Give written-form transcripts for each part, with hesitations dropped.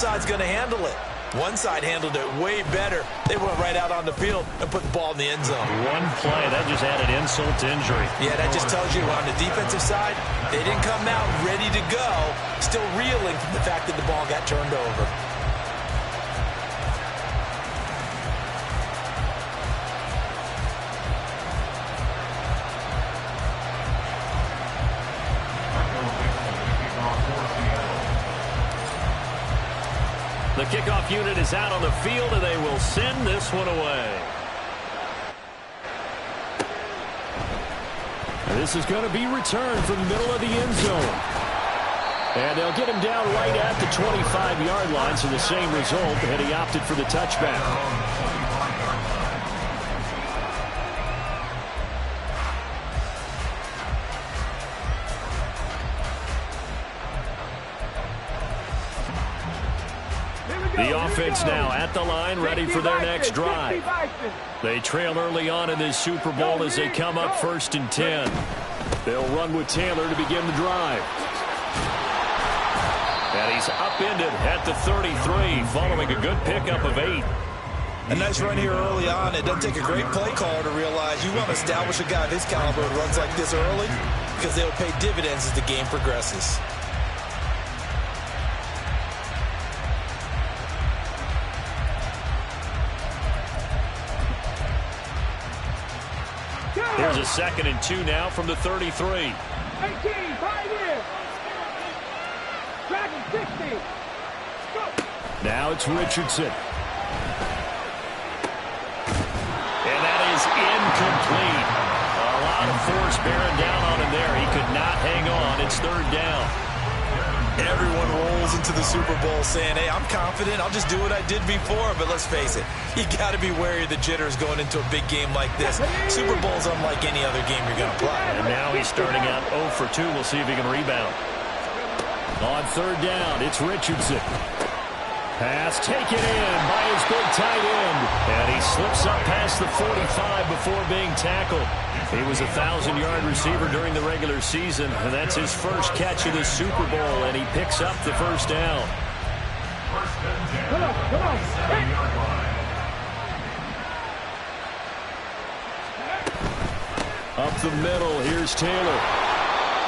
side's going to handle it. One side handled it way better. They went right out on the field and put the ball in the end zone. One play, that just added insult to injury. Yeah, that just tells you on the defensive side, they didn't come out ready to go, still reeling from the fact that the ball got turned over. The kickoff unit is out on the field, and they will send this one away. This is going to be returned from the middle of the end zone. And they'll get him down right at the 25-yard line, so the same result, and he opted for the touchback. The offense now at the line, ready for their next drive. They trail early on in this Super Bowl as they come up 1st and 10. They'll run with Taylor to begin the drive. And he's upended at the 33, following a good pickup of 8. A nice run here early on. It doesn't take a great play caller to realize you want to establish a guy of his caliber who runs like this early, because they'll pay dividends as the game progresses. Here's a 2nd and 2 now from the 33. 18, 5 years. Dragon 60. Go. Now it's Richardson. And that is incomplete. A lot of force bearing down on him there. He could not hang on. It's 3rd down. Everyone rolls into the Super Bowl saying, hey, I'm confident. I'll just do what I did before. But let's face it, you got to be wary of the jitters going into a big game like this. Super Bowl's unlike any other game you're going to play. And now he's starting out 0 for 2. We'll see if he can rebound. On 3rd down, it's Richardson. Pass taken in by his big tight end. And he slips up past the 45 before being tackled. He was a 1,000-yard receiver during the regular season, and that's his first catch of the Super Bowl, and he picks up the 1st down. Come on. Up the middle, here's Taylor.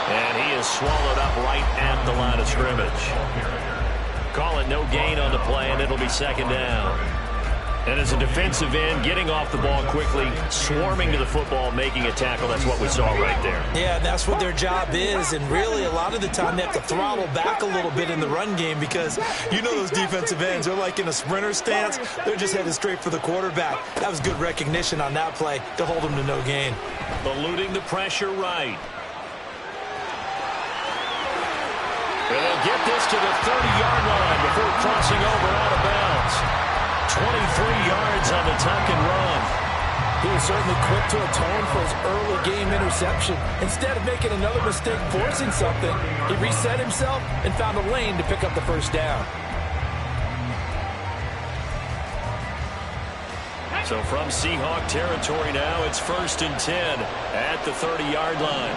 And he is swallowed up right at the line of scrimmage. Call it no gain on the play, and it'll be 2nd down. And as a defensive end, getting off the ball quickly, swarming to the football, making a tackle, that's what we saw right there. Yeah, that's what their job is, and really a lot of the time they have to throttle back a little bit in the run game because you know those defensive ends, they're like in a sprinter stance. They're just headed straight for the quarterback. That was good recognition on that play to hold them to no gain. Eluding the pressure right. And they'll get this to the 30-yard line before crossing over out of bounds. 23 yards on the tuck and run. He was certainly quick to atone for his early game interception. Instead of making another mistake forcing something, he reset himself and found a lane to pick up the 1st down. So from Seahawk territory now, it's 1st and 10 at the 30-yard line.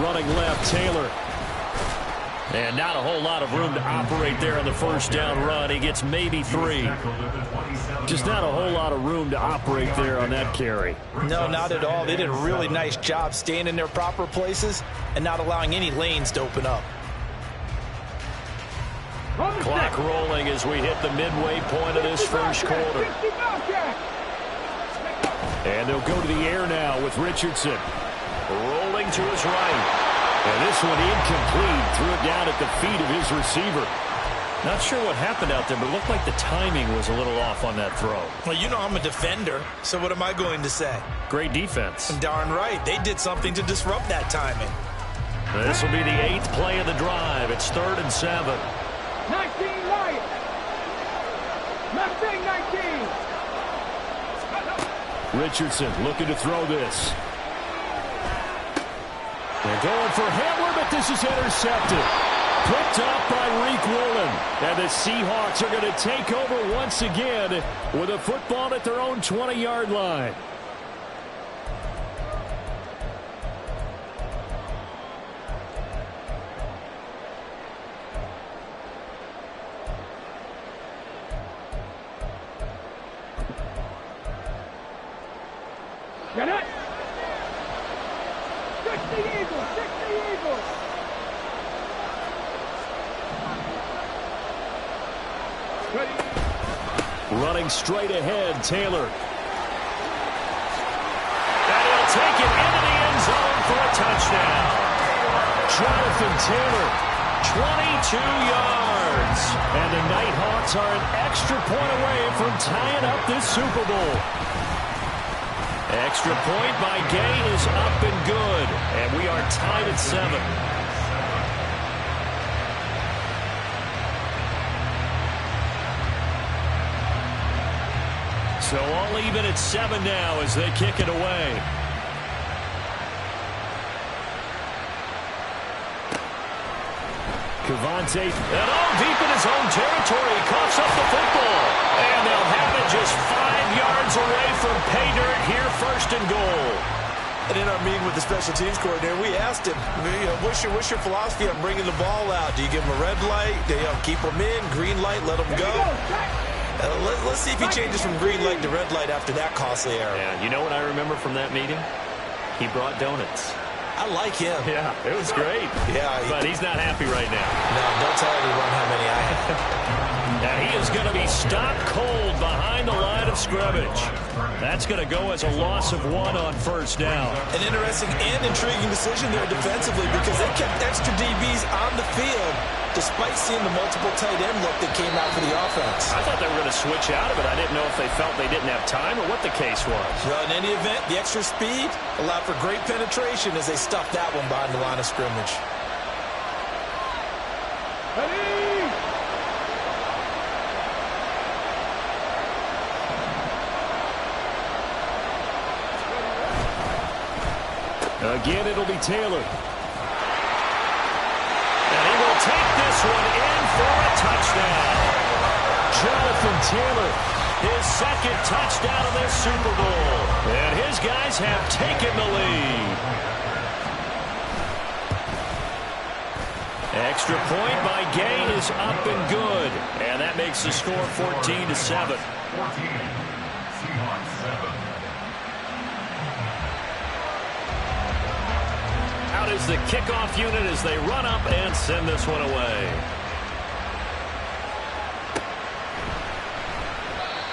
Running left, Taylor. And not a whole lot of room to operate there on the 1st down run. He gets maybe 3. Just not a whole lot of room to operate there on that carry. No, not at all. They did a really nice job staying in their proper places and not allowing any lanes to open up. Clock rolling as we hit the midway point of this 1st quarter. And they'll go to the air now with Richardson. Rolling to his right. And this one incomplete. Threw it down at the feet of his receiver. Not sure what happened out there, but it looked like the timing was a little off on that throw. Well, you know I'm a defender, so what am I going to say? Great defense. Darn right. They did something to disrupt that timing. This will be the 8th play of the drive. It's 3rd and 7. 19 right. Mustang 19. Richardson looking to throw this. They're going for Hamler, but this is intercepted. Picked up by Reek Woolen. And the Seahawks are going to take over once again with a football at their own 20-yard line. Running straight ahead, Taylor. And he'll take it into the end zone for a touchdown. Jonathan Taylor, 22 yards. And the Nighthawks are an extra point away from tying up this Super Bowl. Extra point by Gay is up and good. And we are tied at 7. So all even at 7 now as they kick it away. Cavante, and all deep in his own territory, coughs up the football. And they'll have it just 5 yards away from pay dirt here, first and goal. And in our meeting with the special teams coordinator, we asked him, what's your philosophy on bringing the ball out? Do you give him a red light? Do you keep him in? Green light, let him go? Let's see if he changes from green light to red light after that costly error. Yeah, you know what I remember from that meeting? He brought donuts. I like him. Yeah, it was great. Yeah, but he's not happy right now. No, don't tell everyone how many I have. And he is going to be stopped cold behind the line of scrimmage. That's going to go as a loss of 1 on first down. An interesting and intriguing decision there defensively because they kept extra DBs on the field despite seeing the multiple tight end look that came out for the offense. I thought they were going to switch out of it. I didn't know if they felt they didn't have time or what the case was. Well, in any event, the extra speed allowed for great penetration as they stuffed that one behind the line of scrimmage. Again, it'll be Taylor. And he will take this one in for a touchdown. Jonathan Taylor, his second touchdown of this Super Bowl. And his guys have taken the lead. Extra point by Gay is up and good. And that makes the score 14-7. Out is the kickoff unit as they run up and send this one away.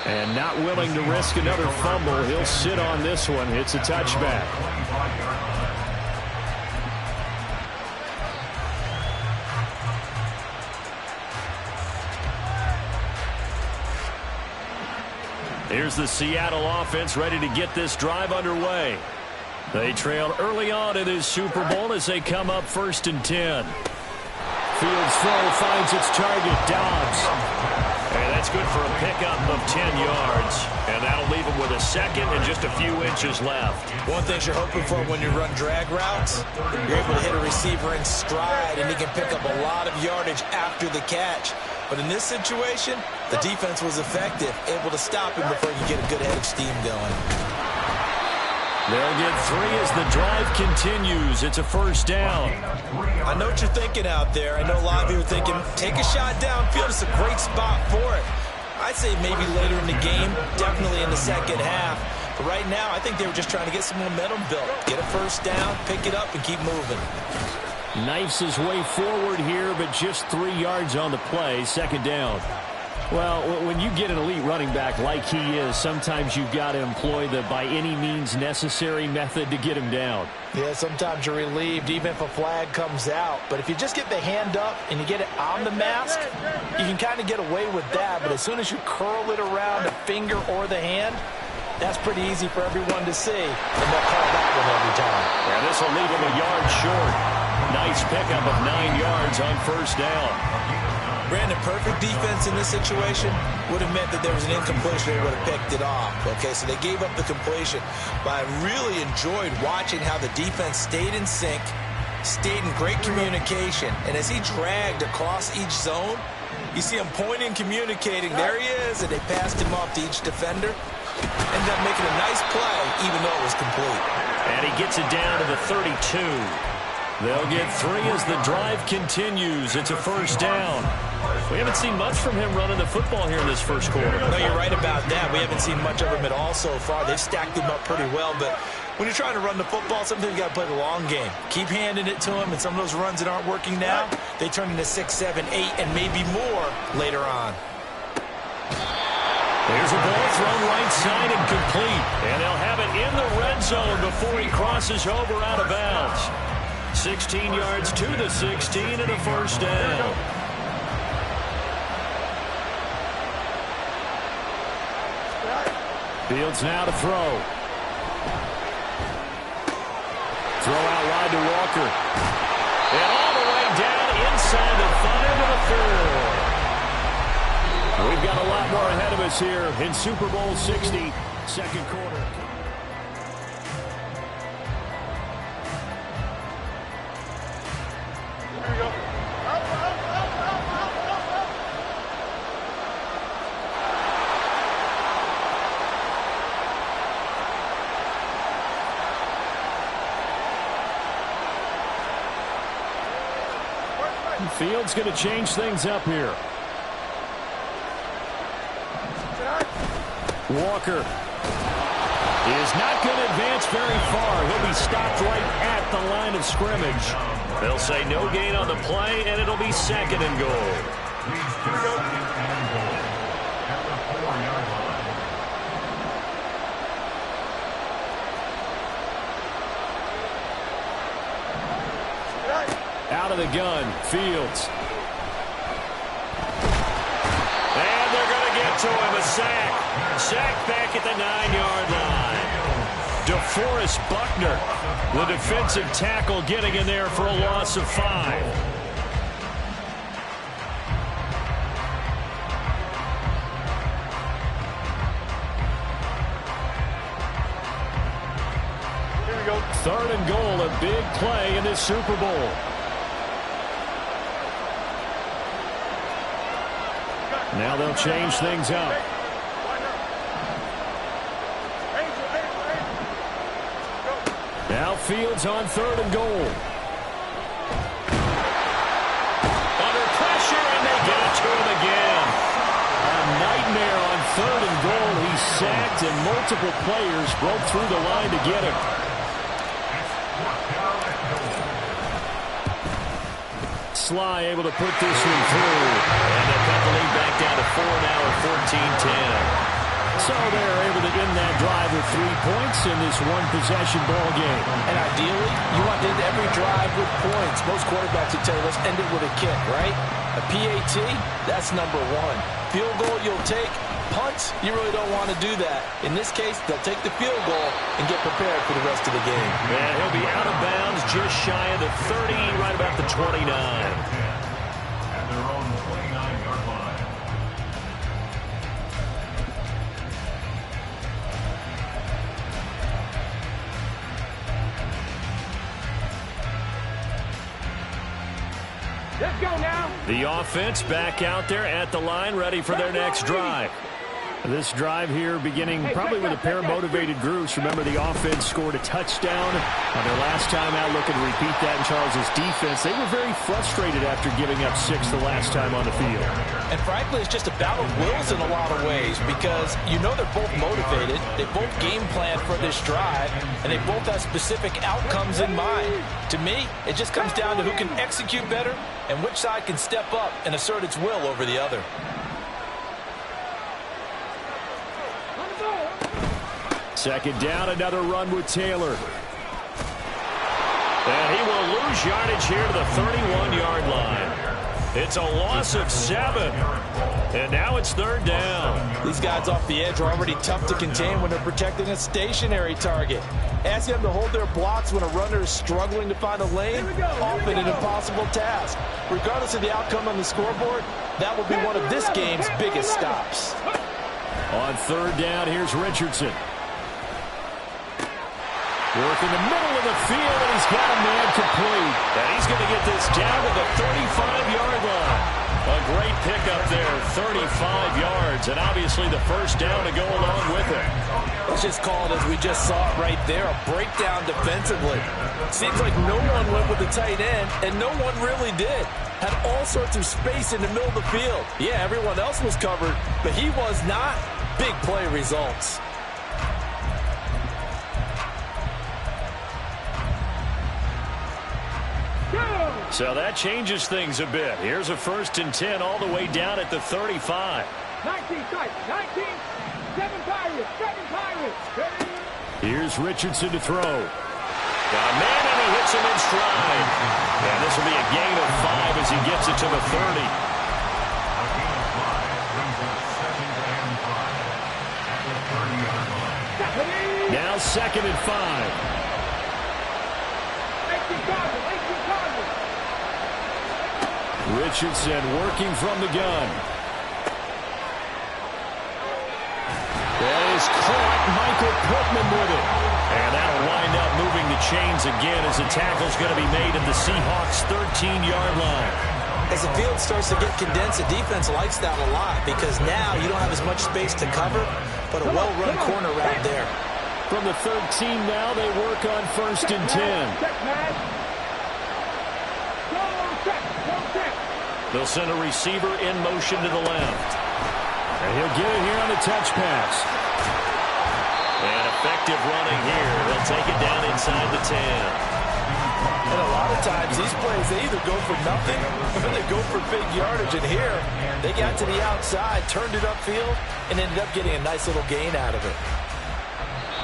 And not willing to risk another fumble, he'll sit on this one. It's a touchback. Here's the Seattle offense ready to get this drive underway. They trailed early on in this Super Bowl as they come up 1st and 10. Fields throw finds its target, Dobbs. And that's good for a pickup of 10 yards. And that'll leave him with a second and just a few inches left. One thing you're hoping for when you run drag routes, you're able to hit a receiver in stride, and he can pick up a lot of yardage after the catch. But in this situation, the defense was effective, able to stop him before he could get a good head of steam going. They'll get 3 as the drive continues. It's a first down. I know what you're thinking out there. I know a lot of you are thinking, take a shot downfield. It's a great spot for it. I'd say maybe later in the game, definitely in the second half. But right now, I think they were just trying to get some momentum built. Get a first down, pick it up, and keep moving. Knifes his way forward here, but just 3 yards on the play. Second down. Well, when you get an elite running back like he is, sometimes you've got to employ the by any means necessary method to get him down. Yeah, sometimes you're relieved even if a flag comes out. But if you just get the hand up and you get it on the mask, you can kind of get away with that. But as soon as you curl it around the finger or the hand, that's pretty easy for everyone to see. And they'll call that one every time. And this will leave him a yard short. Nice pickup of 9 yards on first down. Brandon, perfect defense in this situation would have meant that there was an incompletion. They would have picked it off. Okay, so they gave up the completion. But I really enjoyed watching how the defense stayed in sync, stayed in great communication. And as he dragged across each zone, you see him pointing, communicating. There he is, and they passed him off to each defender. Ended up making a nice play, even though it was complete. And he gets it down to the 32. They'll get 3 as the drive continues. It's a first down. We haven't seen much from him running the football here in this first quarter. No, you're right about that. We haven't seen much of him at all so far. They've stacked him up pretty well, but when you're trying to run the football, sometimes you got to play the long game. Keep handing it to him, and some of those runs that aren't working now, they turn into 6, 7, 8, and maybe more later on. There's a ball thrown right side and complete. And they'll have it in the red zone before he crosses over out of bounds. 16 yards to the 16 and a first down. Fields now to throw. Throw out wide to Walker. And all the way down inside the 5 to the 4. We've got a lot more ahead of us here in Super Bowl 60, second quarter. Here we go. Fields going to change things up here. Walker is not going to advance very far. He'll be stopped right at the line of scrimmage. They'll say no gain on the play, and it'll be second and goal. Out of the gun, Fields. And they're going to get to him, a sack. Sack back at the 9-yard line. DeForest Buckner, the defensive tackle, getting in there for a loss of 5. Here we go. Third and goal, a big play in this Super Bowl. Now they'll change things up. Now Fields on third and goal. Under pressure, and they get it to him again. A nightmare on third and goal. He's sacked, and multiple players broke through the line to get him. Sly able to put this one through. And they'll cut the lead back down to 4 now at 14-10. So they're able to end that drive with 3 points in this one-possession ball game. And ideally, you want to end every drive with points. Most quarterbacks would tell you, let's end it with a kick, right? A PAT, that's number 1. Field goal you'll take. Punts, you really don't want to do that. In this case, they'll take the field goal and get prepared for the rest of the game. And he'll be out of bounds just shy of the 30, right about the 29. At their own 29-yard line. Let's go now. The offense back out there at the line, ready for their next drive. This drive here beginning probably with a pair of motivated groups. Remember, the offense scored a touchdown on their last time out. Looking to repeat that in Charles's defense. They were very frustrated after giving up 6 the last time on the field. And frankly, it's just a battle of wills in a lot of ways because you know they're both motivated. They both game plan for this drive, and they both have specific outcomes in mind. To me, it just comes down to who can execute better and which side can step up and assert its will over the other. Second down, another run with Taylor. And he will lose yardage here to the 31-yard line. It's a loss of 7. And now it's third down. These guys off the edge are already tough to contain when they're protecting a stationary target. Asking them to hold their blocks when a runner is struggling to find a lane, often an impossible task. Regardless of the outcome on the scoreboard, that will be one of this game's biggest stops. On third down, here's Richardson. Work in the middle of the field, and he's got a man complete. And he's going to get this down to the 35-yard line. A great pickup there, 35 yards, and obviously the first down to go along with it. Let's just call it as we just saw it right there, a breakdown defensively. Seems like no one went with the tight end, and no one really did. Had all sorts of space in the middle of the field. Yeah, everyone else was covered, but he was not. Big play results. So that changes things a bit. Here's a 1st and 10 all the way down at the 35. 19 strikes. 19. 7 Pirates. 7 Pirates. Ready? Here's Richardson to throw. Got a man, and he hits him in stride. And this will be a gain of 5 as he gets it to the 30. A gain of 5 brings up 2nd and 5 at the 30-yard line. Now 2nd and 5. 18 Cardinals. 18 Cardinals. Richardson working from the gun. That is caught. Michael Pittman with it. And that'll wind up moving the chains again as the tackle's going to be made at the Seahawks' 13-yard line. As the field starts to get condensed, the defense likes that a lot because now you don't have as much space to cover, but a well-run corner right there. From the 13 now, they work on 1st and 10. Check, man. Go check. Go check. They'll send a receiver in motion to the left. And he'll get it here on the touch pass. And effective running here. They'll take it down inside the 10. And a lot of times, these plays, they either go for nothing or they go for big yardage. And here, they got to the outside, turned it upfield, and ended up getting a nice little gain out of it.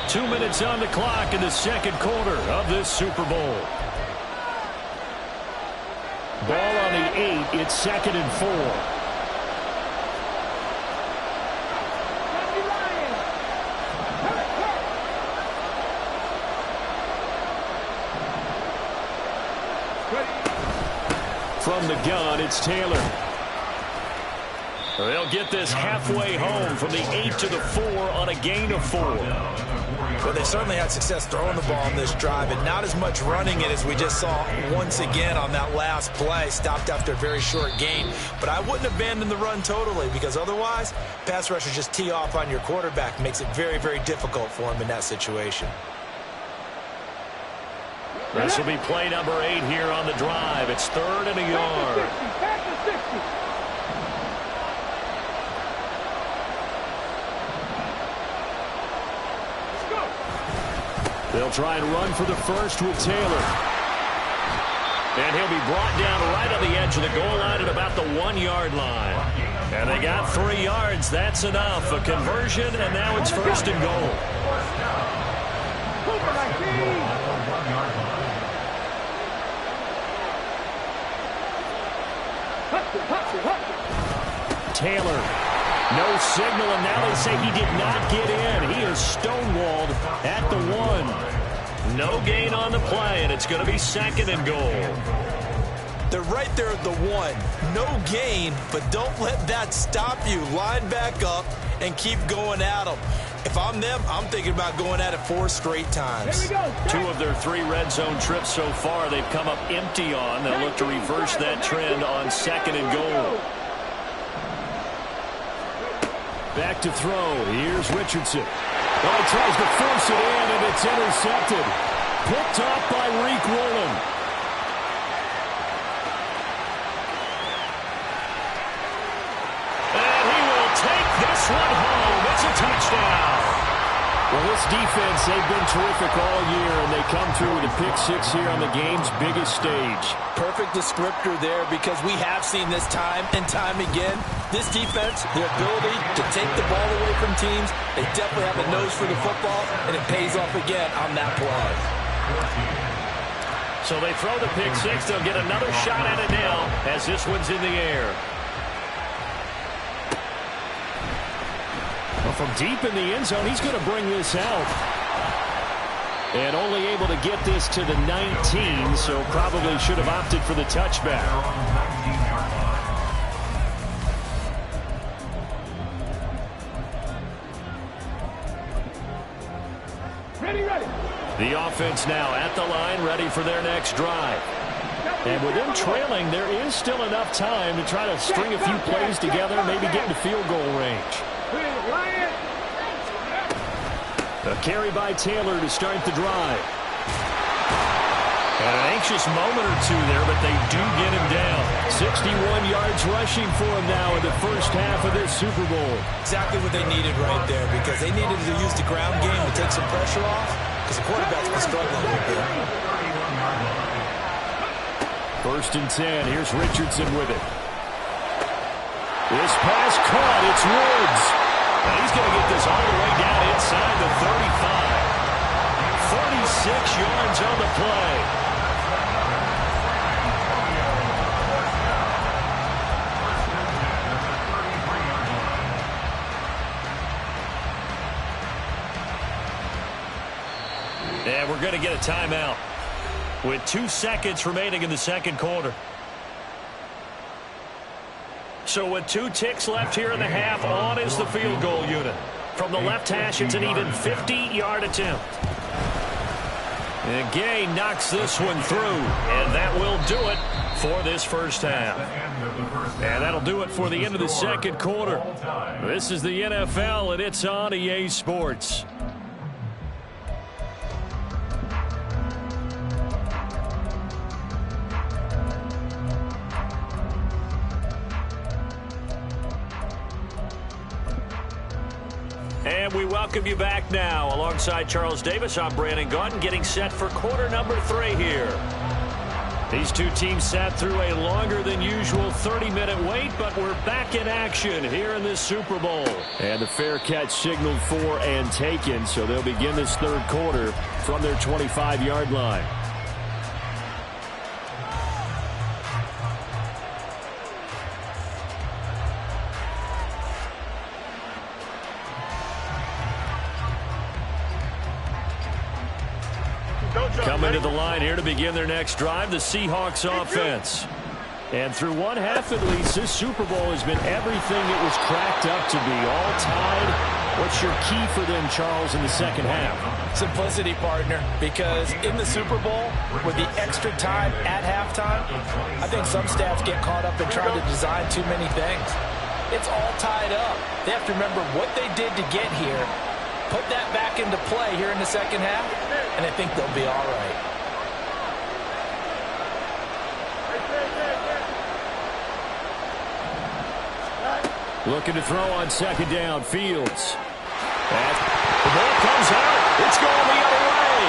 2 minutes on the clock in the 2nd quarter of this Super Bowl. Ball on the 8. It's 2nd and 4. From the gun, it's Taylor. They'll get this halfway home from the 8 to the 4 on a gain of 4. Well, they certainly had success throwing the ball on this drive and not as much running it as we just saw once again on that last play. Stopped after a very short gain. But I wouldn't abandon the run totally because otherwise, pass rushers just tee off on your quarterback. Makes it very, very difficult for him in that situation. This will be play number 8 here on the drive. It's 3rd and a yard. Back to 60. They'll try and run for the first with Taylor. And he'll be brought down right on the edge of the goal line at about the 1-yard line. And they got 3 yards. That's enough. A conversion, and now it's 1st and goal. Taylor. No signal, and now they say he did not get in. He is stonewalled at the 1. No gain on the play, and it's going to be 2nd and goal. They're right there at the 1. No gain, but don't let that stop you. Line back up and keep going at them. If I'm them, I'm thinking about going at it 4 straight times. 2 of their 3 red zone trips so far they've come up empty on. They'll look to reverse that trend on 2nd and goal. Back to throw. Here's Richardson. Oh, he tries to force it in, and it's intercepted. Picked off by Reek Woolen. And he will take this one home. It's a touchdown. Well, this defense, they've been terrific all year, and they come through with a pick-6 here on the game's biggest stage. Perfect descriptor there because we have seen this time and time again. This defense, their ability to take the ball away from teams, they definitely have a nose for the football, and it pays off again on that play. So they throw the pick-6. They'll get another shot at it now as this one's in the air. Well, from deep in the end zone, he's going to bring this out. And only able to get this to the 19, so probably should have opted for the touchback. Ready, ready. The offense now at the line, ready for their next drive. And with them trailing, there is still enough time to try to string a few plays together, maybe get into field goal range. A carry by Taylor to start the drive. And an anxious moment or two there, but they do get him down. 61 yards rushing for him now in the first half of this Super Bowl. Exactly what they needed right there because they needed to use the ground game to take some pressure off because the quarterback's been struggling a little bit. 1st and 10. Here's Richardson with it. This pass caught. It's Woods. And he's going to get this all the way down inside the 35. 36 yards on the play. And we're going to get a timeout with 2 seconds remaining in the second quarter. So with 2 ticks left here in the half, on is the field goal unit. From the left hash, it's an even 50-yard attempt. And Gay knocks this one through, and that will do it for this first half. And that'll do it for the end of the second quarter. This is the NFL, and it's on EA Sports. And we welcome you back now. Alongside Charles Davis, I'm Brandon Gaudin, getting set for quarter number 3 here. These two teams sat through a longer than usual 30-minute wait, but we're back in action here in this Super Bowl. And the fair catch signaled for and taken, so they'll begin this third quarter from their 25-yard line. Coming to the line here to begin their next drive, the Seahawks offense. And through one half at least, this Super Bowl has been everything it was cracked up to be. All tied. What's your key for them, Charles, in the second half? Simplicity, partner, because in the Super Bowl, with the extra time at halftime, I think some staffs get caught up in trying to design too many things. It's all tied up. They have to remember what they did to get here, put that back into play here in the second half, and I think they'll be all right. Looking to throw on second down, Fields. And the ball comes out. It's going the other way.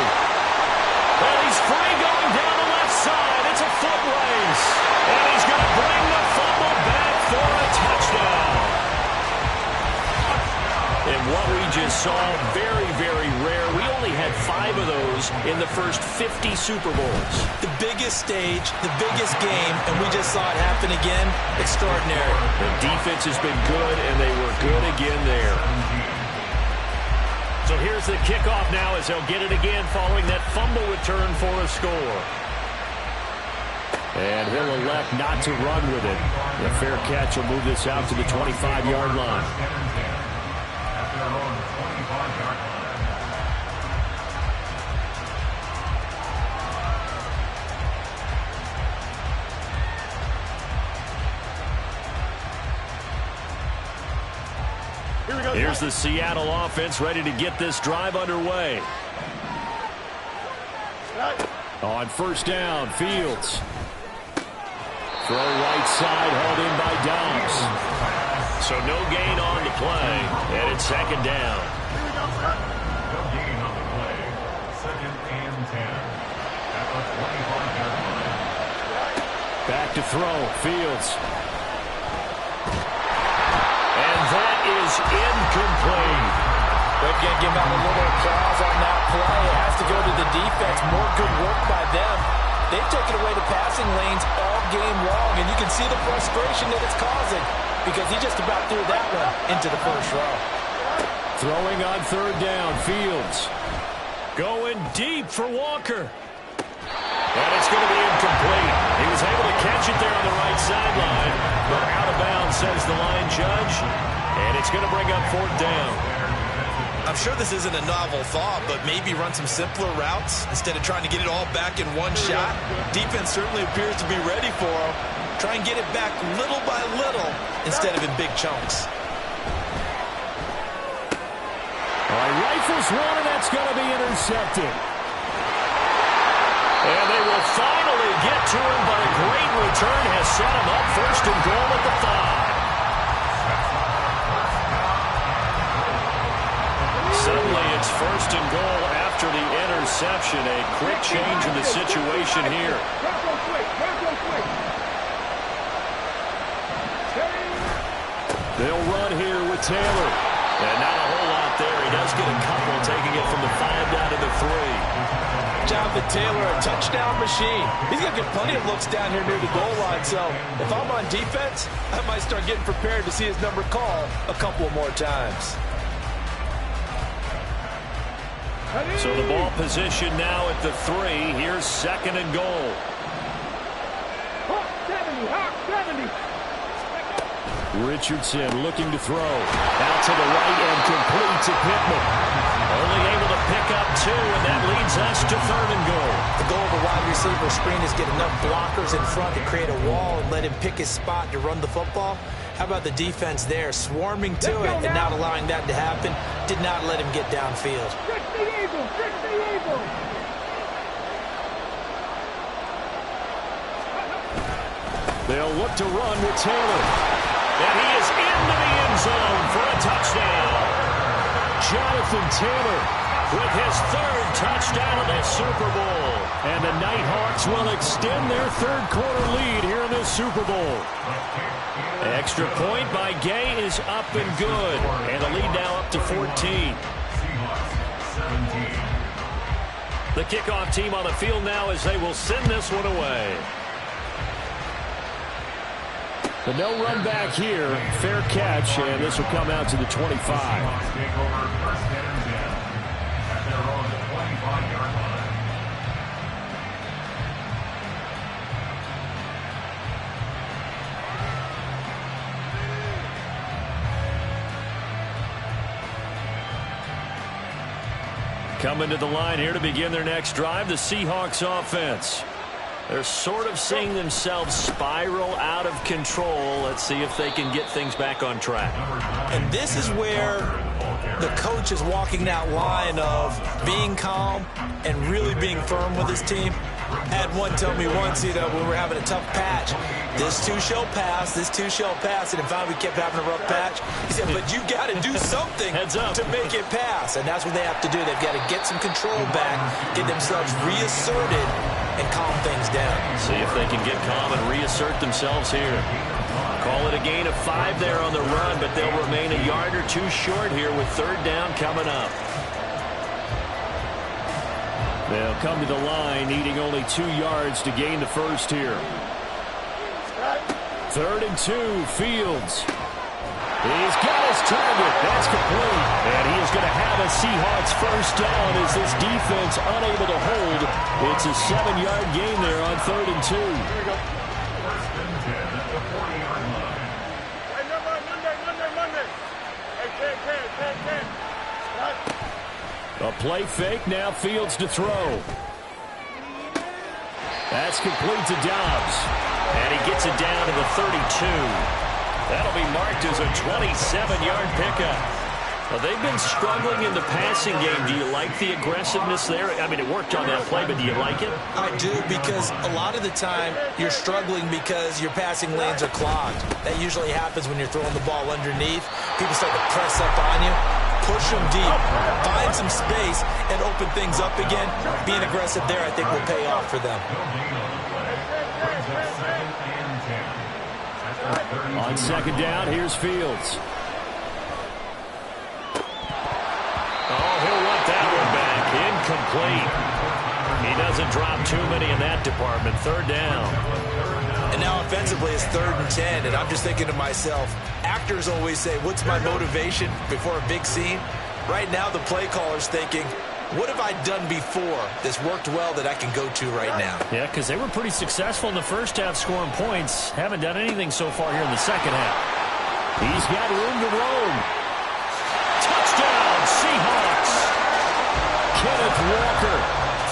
And he's free going down the left side. It's a foot race. And he's going to bring the fumble back for a touchdown. And what we just saw, very, very rare. We only had 5 of those in the first 50 Super Bowls. The biggest stage, the biggest game, and we just saw it happen again. Extraordinary. The defense has been good, and they were good again there. So here's the kickoff now as they'll get it again following that fumble return for a score. And he'll elect not to run with it. The fair catch will move this out to the 25-yard line. Here's the Seattle offense ready to get this drive underway. On first down, Fields. Throw right side, held in by Dobbs. So no gain on the play, and it's second down. No gain on the play. 2nd and 10. At the 25-yard line. Back to throw, Fields. And that is incomplete. They're going to give out a little applause on that play. It has to go to the defense. More good work by them. They've taken away the passing lanes all game long, and you can see the frustration that it's causing because he just about threw that one into the first row. Throwing on third down, Fields. Going deep for Walker. And it's going to be incomplete. He was able to catch it there on the right sideline, but out of bounds, says the line judge. And it's going to bring up fourth down. I'm sure this isn't a novel thought, but maybe run some simpler routes instead of trying to get it all back in one shot. Defense certainly appears to be ready for him. Try and get it back little by little instead of in big chunks. All right, rifles one, and that's going to be intercepted. And they will finally get to him, but a great return has set him up first and goal at the 5. Suddenly it's first and goal after the interception. A quick change in the situation here. They'll run here with Taylor. And not a whole lot there. He does get a couple, taking it from the 5 down to the 3. Jonathan Taylor, a touchdown machine. He's going to get plenty of looks down here near the goal line. So if I'm on defense, I might start getting prepared to see his number called a couple more times. So the ball position now at the 3. Here's 2nd and goal. Hawk 70, Hawk 70. Richardson looking to throw. Out to the right and complete to Pittman. Only able to pick up 2, and that leads us to 3rd and goal. The goal of a wide receiver screen is get enough blockers in front to create a wall and let him pick his spot to run the football. How about the defense there, swarming to it and not allowing that to happen? Did not let him get downfield. Trick the Eagle, trick the Eagle. They'll look to run with Taylor. And he is into the end zone for a touchdown. Jonathan Taylor with his 3rd touchdown of the Super Bowl. And the Nighthawks will extend their 3rd quarter lead here in the Super Bowl. Extra point by Gay is up and good. And the lead now up to 14. The kickoff team on the field now as they will send this one away. The no run back here. Fair catch, and this will come out to the 25. Take over 1st and 10 at their own 25-yard line. Coming to the line here to begin their next drive, the Seahawks offense. They're sort of seeing themselves spiral out of control. Let's see if they can get things back on track. And this is where the coach is walking that line of being calm and really being firm with his team. I had one tell me once, when we're having a tough patch, this too shall pass, this too shall pass, and finally we kept having a rough patch. He said, but you got to do something to make it pass, and that's what they have to do. They've got to get some control back, get themselves reasserted, and calm things down. See if they can get calm and reassert themselves here. Call it a gain of 5 there on the run, but they'll remain a yard or 2 short here with 3rd down coming up. They'll come to the line, needing only 2 yards to gain the 1st here. 3rd and 2, Fields. He's got his target. That's complete. And he is going to have a Seahawks 1st down as this defense unable to hold. It's a 7-yard gain there on 3rd and 2. 1st and 10 at the 40-yard line. Monday. Hey, 10. A play fake, now Fields to throw. That's complete to Dobbs. And he gets it down to the 32. That'll be marked as a 27-yard pickup. Well, they've been struggling in the passing game. Do you like the aggressiveness there? I mean, it worked on that play, but do you like it? I do, because a lot of the time you're struggling because your passing lanes are clogged. That usually happens when you're throwing the ball underneath. People start to press up on you. Push them deep, find some space, and open things up again. Being aggressive there, I think, will pay off for them. On 2nd down, here's Fields. Oh, he'll want that one back. Incomplete. He doesn't drop too many in that department. 3rd down. And now offensively it's 3rd and 10, and I'm just thinking to myself, actors always say, what's my motivation before a big scene? Right now the play caller's thinking, what have I done before that's worked well that I can go to right now? Yeah, because they were pretty successful in the 1st half scoring points. Haven't done anything so far here in the 2nd half. He's got room to roam. Touchdown, Seahawks. Kenneth Walker,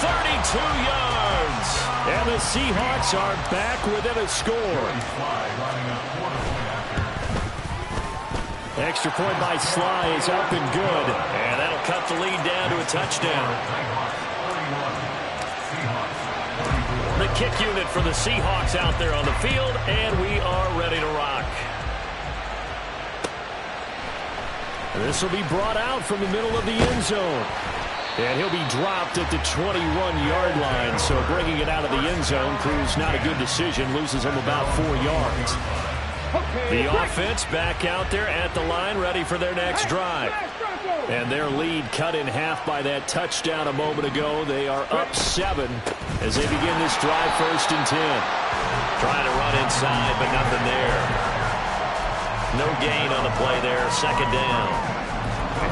32 yards. And the Seahawks are back within a score. Extra point by Sly is up and good. And that'll cut the lead down to a touchdown. The kick unit for the Seahawks out there on the field, and we are ready to rock. This will be brought out from the middle of the end zone. And he'll be dropped at the 21-yard line. So bringing it out of the end zone proves not a good decision. Loses him about 4 yards. The offense back out there at the line, ready for their next drive. And their lead cut in half by that touchdown a moment ago. They are up 7 as they begin this drive, 1st and 10. Trying to run inside, but nothing there. No gain on the play there, 2nd down.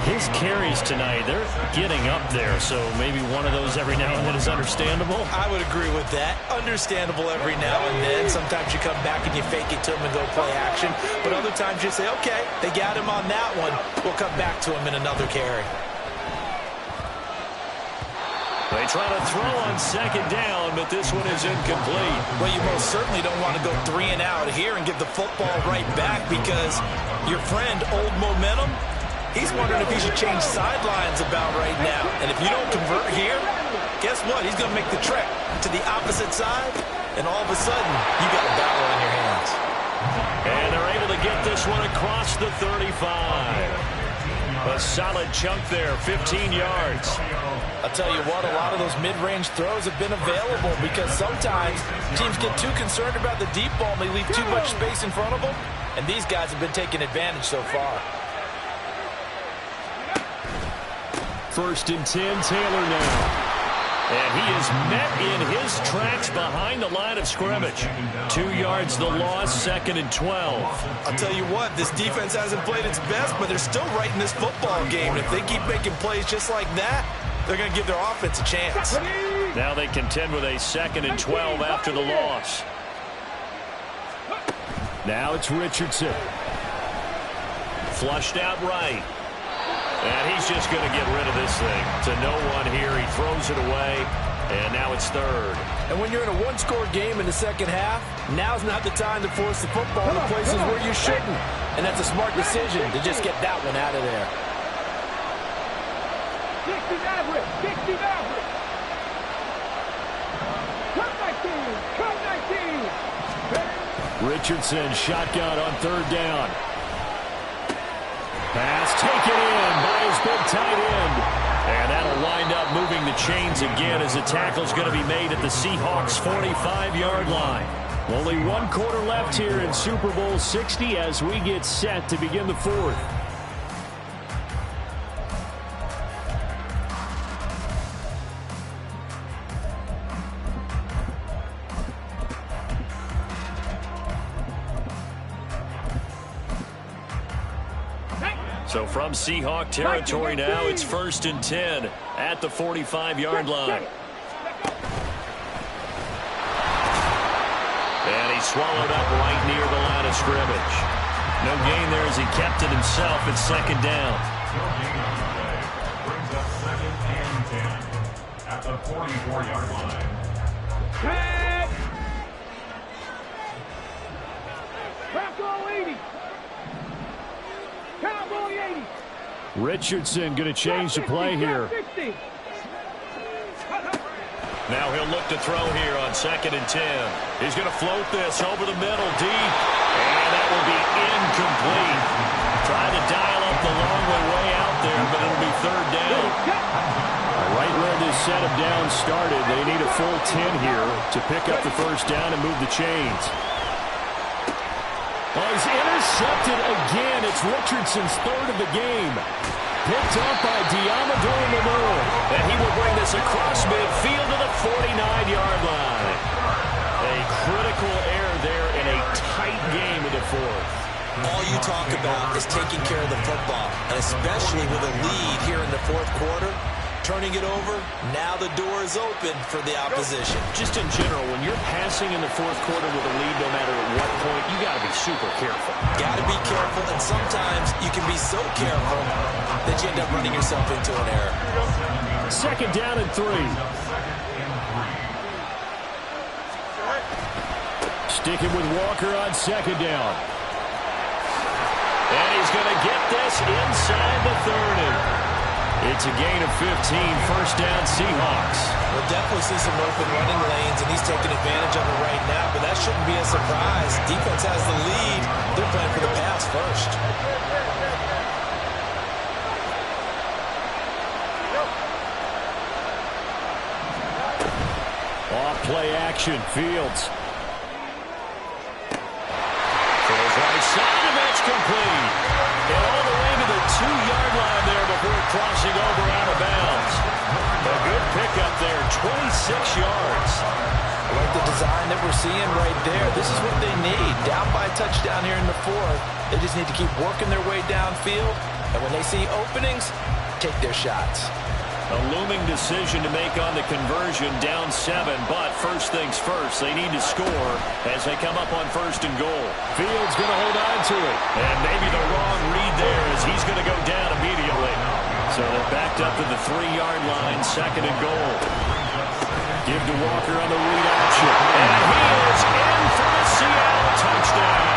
His carries tonight, they're getting up there, so maybe one of those every now and then is understandable. I would agree with that. Understandable every now and then. Sometimes you come back and you fake it to him and go play action. But other times you say, okay, they got him on that one. We'll come back to him in another carry. They try to throw on 2nd down, but this one is incomplete. Well, you most certainly don't want to go 3 and out here and give the football right back because your friend, Old Momentum, he's wondering if he should change sidelines about right now. And if you don't convert here, guess what? He's going to make the trek to the opposite side, and all of a sudden, you got a battle on your hands. And they're able to get this one across the 35. A solid chunk there, 15 yards. I'll tell you what, a lot of those mid-range throws have been available because sometimes teams get too concerned about the deep ball and they leave too much space in front of them, and these guys have been taking advantage so far. 1st and 10, Taylor now. And he is met in his tracks behind the line of scrimmage. 2 yards the loss, 2nd and 12. I'll tell you what, this defense hasn't played its best, but they're still right in this football game. And if they keep making plays just like that, they're going to give their offense a chance. Now they contend with a 2nd and 12 after the loss. Now it's Richardson. Flushed out right. And he's just going to get rid of this thing to no one here. He throws it away, and now it's 3rd. And when you're in a one-score game in the second half, now's not the time to force the football to places where you shouldn't. And that's a smart decision to just get that one out of there. 60 average, 60 average. Cut 19. Richardson shotgun on 3rd down. Pass taken in by his big tight end. And that'll wind up moving the chains again as the tackle's going to be made at the Seahawks' 45-yard line. Only 1 quarter left here in Super Bowl 60 as we get set to begin the 4th. So from Seahawk territory now, it's 1st and 10 at the 45-yard line. And he swallowed up right near the line of scrimmage. No gain there as he kept it himself at 2nd down. Brings up 2nd and 10 at the 44-yard line. Tag. Cowboy 80. Cowboy 80. Richardson going to change the play here. Now he'll look to throw here on 2nd and 10. He's going to float this over the middle deep. And that will be incomplete. Trying to dial up the long way out there, but it'll be 3rd down. Right where this set of downs started, they need a full 10 here to pick up the 1st down and move the chains. Oh, he's intercepted again. It's Richardson's 3rd of the game. Picked up by Diamador Manor. And he will bring this across midfield to the 49-yard line. A critical error there in a tight game in the 4th. All you talk about is taking care of the football, and especially with a lead here in the 4th quarter. Turning it over, now the door is open for the opposition. Just in general, when you're passing in the 4th quarter with a lead, no matter at what point, you got to be super careful. Got to be careful, and sometimes you can be so careful that you end up running yourself into an error. 2nd down and 3. Sticking with Walker on 2nd down. And he's going to get this inside the 30. It's a gain of 15, 1st down Seahawks. We'll definitely see some open running lanes, and he's taking advantage of it right now, but that shouldn't be a surprise. Defense has the lead. They're playing for the pass first. Off play action, Fields. Throws right design that we're seeing right there. This is what they need. Down by a touchdown here in the fourth. They just need to keep working their way downfield. And when they see openings, take their shots. A looming decision to make on the conversion, down 7, but first things first, they need to score as they come up on 1st and goal. Fields going to hold on to it, and maybe the wrong read there as he's going to go down immediately. So they're backed up to the 3-yard line, 2nd and goal. Give to Walker on the read option, and he is in for the Seattle touchdown.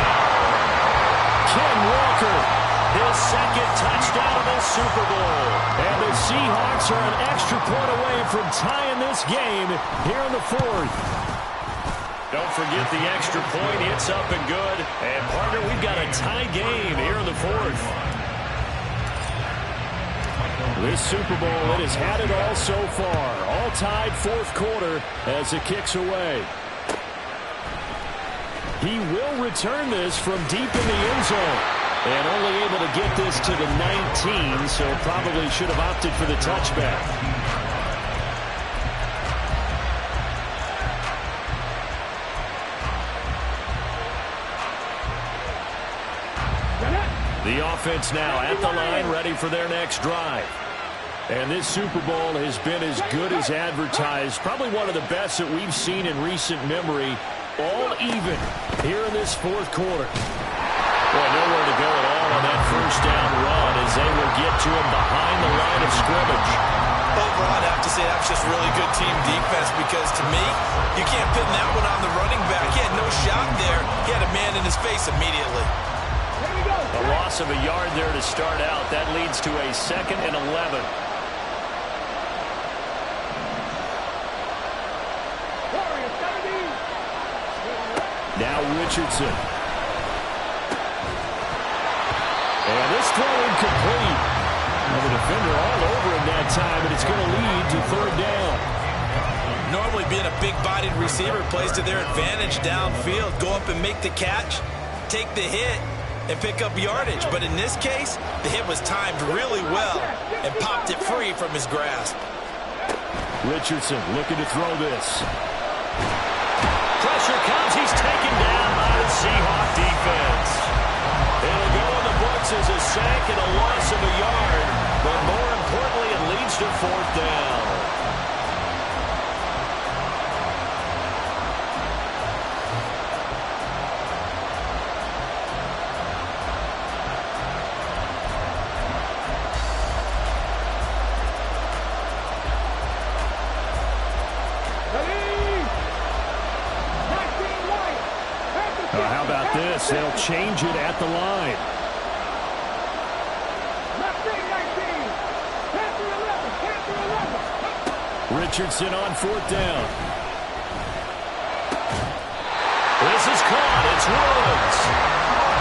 Ken Walker, his 2nd touchdown of the Super Bowl. And the Seahawks are an extra point away from tying this game here in the 4th. Don't forget the extra point. It's up and good. And, partner, we've got a tie game here in the 4th. This Super Bowl, it has had it all so far. All tied 4th quarter as it kicks away. He will return this from deep in the end zone. And only able to get this to the 19, so probably should have opted for the touchback. The offense now at the line, ready for their next drive. And this Super Bowl has been as good as advertised. Probably one of the best that we've seen in recent memory. All even here in this 4th quarter. Boy, nowhere to go at all on that 1st down run as they will get to him behind the line of scrimmage. Overall, I'd have to say that's just really good team defense because, to me, you can't pin that one on the running back. He had no shot there. He had a man in his face immediately. A loss of a yard there to start out. That leads to a 2nd and 11. Now Richardson. And this throw incomplete. And the defender all over him that time, and it's going to lead to 3rd down. Normally being a big-bodied receiver plays to their advantage downfield. Go up and make the catch, take the hit, and pick up yardage. But in this case, the hit was timed really well and popped it free from his grasp. Richardson looking to throw this. Pressure comes. He's taken down by the Seahawks defense. It'll go in the books as a sack and a loss of a yard. But more importantly, it leads to 4th down. How about this? They'll change it at the line. Richardson on 4th down. This is caught. It's Woods.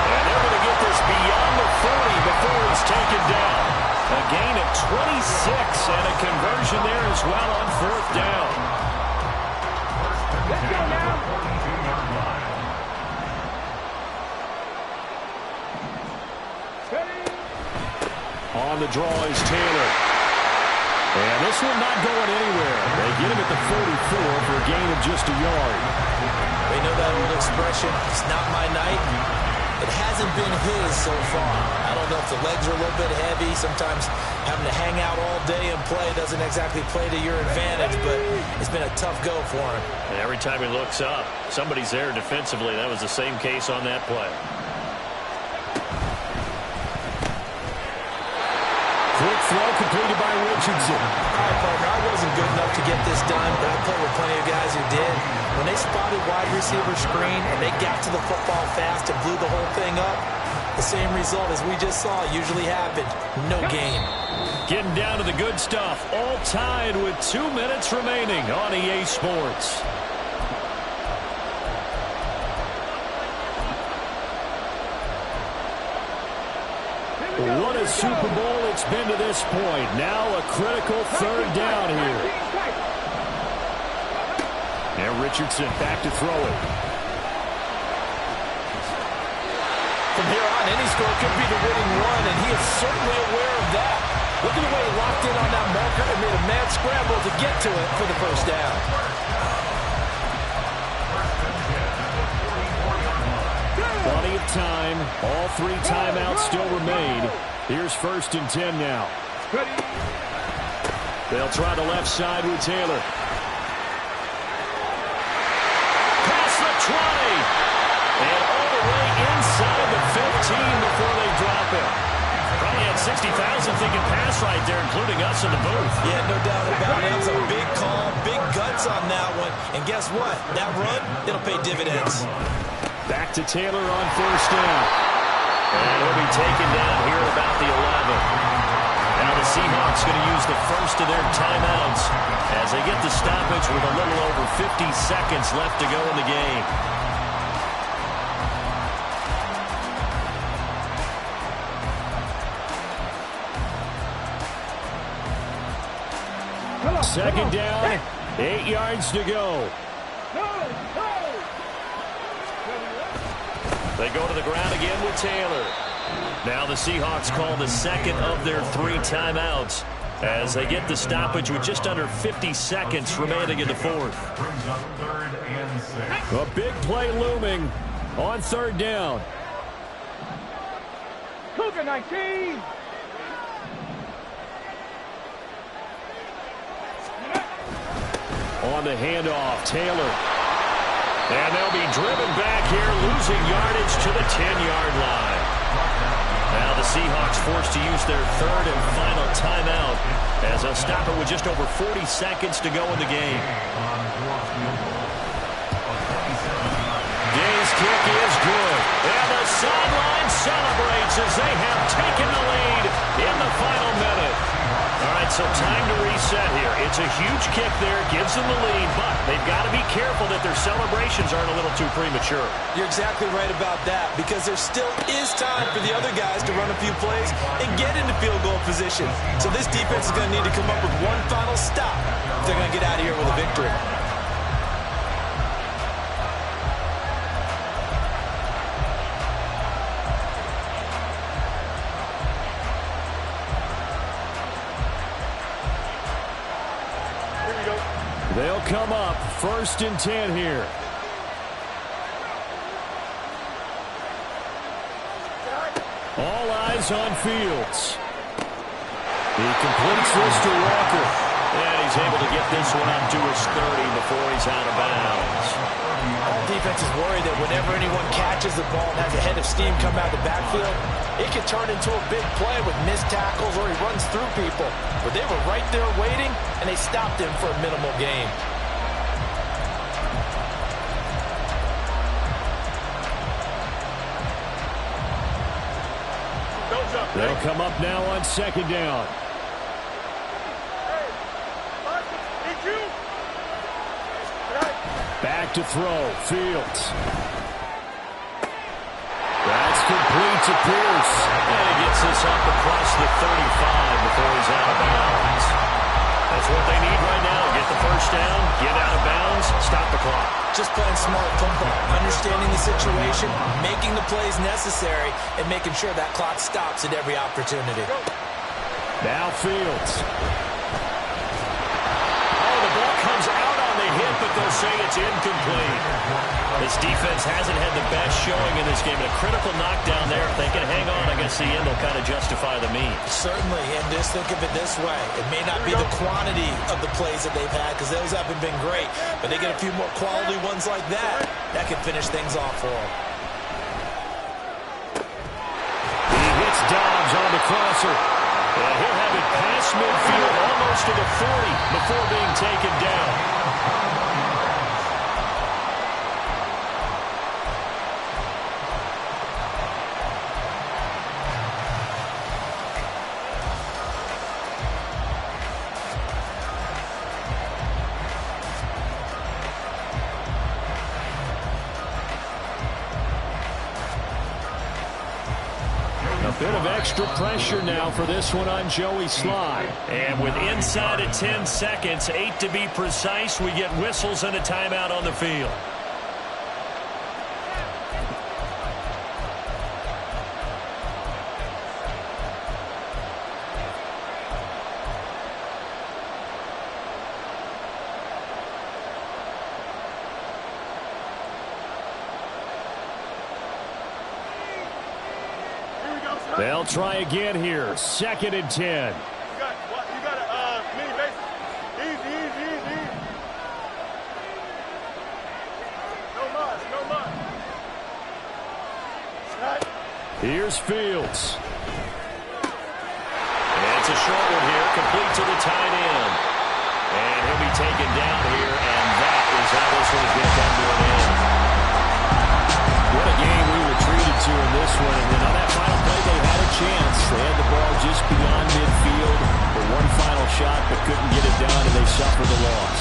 And they're going to get this beyond the 40 before he's taken down. A gain of 26 and a conversion there as well on 4th down. Let's go now. On the draw is Taylor. And this one not going anywhere. They get him at the 44 for a gain of just a yard. They know that old expression, it's not my night. It hasn't been his so far. I don't know if the legs are a little bit heavy. Sometimes having to hang out all day and play doesn't exactly play to your advantage, but it's been a tough go for him. And every time he looks up, somebody's there defensively. That was the same case on that play. Quick throw completed by Richardson. All right, partner, I wasn't good enough to get this done, but I played with plenty of guys who did. When they spotted wide receiver screen and they got to the football fast and blew the whole thing up, the same result as we just saw usually happened. No gain. Getting down to the good stuff. All tied with 2 minutes remaining on EA Sports. What a Super Bowl it's been to this point. Now a critical 3rd down here. Now Richardson back to throw it. From here on, any score could be the winning one, and he is certainly aware of that. Look at the way he locked in on that marker and made a mad scramble to get to it for the 1st down. time. All 3 timeouts still remain. Here's 1st and 10 now. They'll try the left side with Taylor. Past the 20. And all the way inside the 15 before they drop it. Probably had 60,000 thinking pass right there, including us in the booth. Yeah, no doubt about it. That was a big call, big guts on that one. And guess what? That run, it'll pay dividends. Back to Taylor on 1st down. And he'll be taken down here at about the 11. Now the Seahawks going to use the first of their timeouts as they get the stoppage with a little over 50 seconds left to go in the game. Second down, 8 yards to go. They go to the ground again with Taylor. Now the Seahawks call the second of their 3 timeouts as they get the stoppage with just under 50 seconds remaining in the 4th. Brings up 3rd and 6. A big play looming on 3rd down. Cougar 19. On the handoff, Taylor. And they'll be driven back here, losing yardage to the 10-yard line. Now the Seahawks forced to use their 3rd and final timeout as they'll stop it with just over 40 seconds to go in the game. Day's kick is good. And the sideline celebrates as they have taken the lead in the final minute. All right, so time to reset here. It's a huge kick there, gives them the lead, but they've got to be careful that their celebrations aren't a little too premature. You're exactly right about that because there still is time for the other guys to run a few plays and get into field goal position. So this defense is going to need to come up with one final stop if they're going to get out of here with a victory. They'll come up 1st and 10 here. All eyes on Fields. He completes this to Walker. And he's able to get this one up to his 30 before he's out of bounds. All defense is worried that whenever anyone catches the ball and has a head of steam come out of the backfield, it can turn into a big play with missed tackles or he runs through people. But they were right there waiting, and they stopped him for a minimal gain. They'll come up now on 2nd down. Back to throw, Fields. That's complete to Pierce. And he gets this up across the 35 before he's out of bounds. That's what they need right now. Get the first down, get out of bounds, stop the clock. Just playing smart football, understanding the situation, making the plays necessary, and making sure that clock stops at every opportunity. Now Fields. Oh, the ball comes out on the hit, but they'll say it's incomplete. This defense hasn't had the best showing in this game. A critical knockdown there. If they can hang on, I guess the end will kind of justify the means. Certainly, and just think of it this way. It may not be the quantity of the plays that they've had because those haven't been great, but they get a few more quality ones like that. That can finish things off for them. He hits Dobbs on the crosser. And he'll have it past midfield almost to the 40 before being taken down. Bit of extra pressure now for this one on Joey Slye. And with inside of 10 seconds, 8 to be precise, we get whistles and a timeout on the field. They'll try again here. 2nd and 10. You got a mini base. Easy. No mud. Here's Fields. And it's a short one here, complete to the tight end. And he'll be taken down here, and that is how this one is going to come to an end. What a game we were treated to in this one. And then on that final play, they had a chance. They had the ball just beyond midfield for one final shot, but couldn't get it done, and they suffered the loss.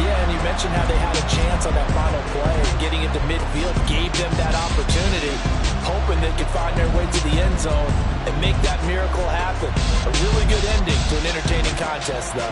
Yeah, and you mentioned how they had a chance on that final play. Getting into midfield gave them that opportunity, hoping they could find their way to the end zone and make that miracle happen. A really good ending to an entertaining contest, though.